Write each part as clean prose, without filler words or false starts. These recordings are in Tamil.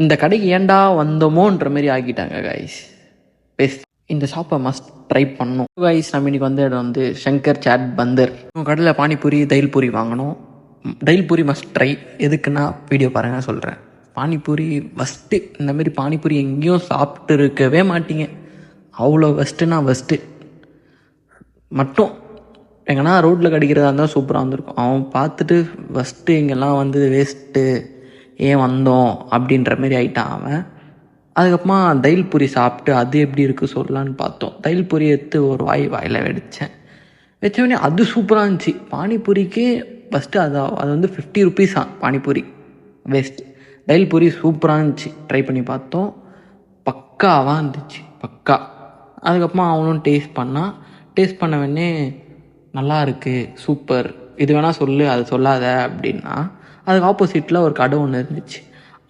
இந்த கடைக்கு ஏன்டா வந்தோமோன்ற மாரி ஆக்கிட்டாங்க கைஸ். பெஸ்ட். இந்த ஷாப்பை மஸ்ட் ட்ரை பண்ணணும் கைஸ். நம்ம இன்னைக்கு வந்த இடம் வந்து சங்கர் சாட் பந்தர். உங்கள் கடையில் பானிபூரி தைல் பூரி வாங்கணும். தைல் பூரி மஸ்ட் ட்ரை. எதுக்குன்னா வீடியோ பாருங்கள் சொல்கிறேன். பானிபூரி ஃபஸ்ட்டு. இந்தமாரி பானிபூரி எங்கேயும் சாப்பிட்டு இருக்கவே மாட்டீங்க. அவ்வளோ ஃபஸ்ட்டுனா ஃபஸ்ட்டு மட்டும் எங்கன்னா ரோட்டில் கடிக்கிறதா இருந்தால் சூப்பராக வந்திருக்கும். அவன் பார்த்துட்டு ஃபஸ்ட்டு இங்கெல்லாம் வந்து வேஸ்ட்டு ஏன் வந்தோம் அப்படின்ற மாரி ஆகிட்டான் அவன். அதுக்கப்புறமா தைல் பூரி சாப்பிட்டு அது எப்படி இருக்குது சொல்லலான்னு பார்த்தோம். தைல் பூரி எடுத்து ஒரு வாயில் வச்சோடனே அது சூப்பராக இருந்துச்சு. பானிபூரிக்கு ஃபஸ்ட்டு அது வந்து 50 rupees பானிபூரி வேஸ்ட்டு. தைல் பூரி சூப்பராக இருந்துச்சு. ட்ரை பண்ணி பார்த்தோம். பக்காவாக இருந்துச்சு, பக்கா. அதுக்கப்புறமா அவனும் டேஸ்ட் பண்ண உடனே நல்லா இருக்குது, சூப்பர், இது வேணால் சொல்லு, அது சொல்லாத அப்படின்னா, அதுக்கு ஆப்போசிட்டில் ஒரு கடை ஒன்று இருந்துச்சு.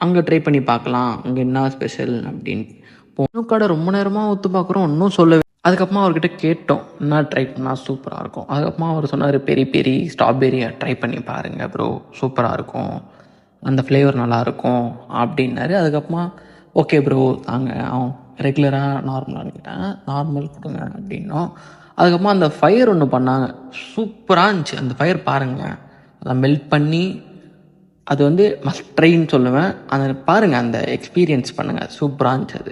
அங்கே ட்ரை பண்ணி பார்க்கலாம், அங்கே என்ன ஸ்பெஷல் அப்படின்ட்டு போனோம். கடை ரொம்ப நேரமாக ஒத்து பார்க்குறோம், ஒன்றும் சொல்லவே. அதுக்கப்புறமா அவர்கிட்ட கேட்டோம் என்ன ட்ரை பண்ணால் சூப்பராக இருக்கும். அதுக்கப்புறமா அவர் சொன்னார் பெரி பெரி ஸ்ட்ராபெரியை ட்ரை பண்ணி பாருங்கள் ப்ரோ, சூப்பராக இருக்கும், அந்த ஃப்ளேவர் நல்லாயிருக்கும் அப்படின்னாரு. அதுக்கப்புறமா ஓகே ப்ரோ தாங்க, அவன் ரெகுலராக நார்மலாக கேட்டேன், நார்மல் கொடுங்க அப்படின்னோம். அதுக்கப்புறமா அந்த ஃபயர் ஒன்று பண்ணாங்க, சூப்பராக இருந்துச்சு. அந்த ஃபயர் பாருங்கள், அதை மெல்ட் பண்ணி அது வந்து மஸ்ட் ட்ரைன்னு சொல்லுவேன். அதை பாருங்கள், அந்த எக்ஸ்பீரியன்ஸ் பண்ணுங்கள், சூப்பராக இருந்துச்சு அது.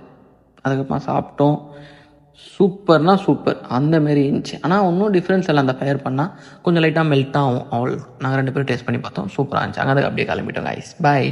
அதுக்கப்புறமா சாப்பிட்டோம். சூப்பர்னால் சூப்பர் அந்தமாரி இருந்துச்சு. ஆனால் ஒன்றும் டிஃப்ரென்ஸ் இல்லை, அந்த ஃபயர் பண்ணால் கொஞ்சம் லைட்டாக மெல்ட் ஆகும். நாங்கள் 2 பேரும் டேஸ்ட் பண்ணி பார்த்தோம், சூப்பராக இருந்துச்சு. அங்கே அப்படியே கிளம்பிட்டோம் கைஸ். பாய்.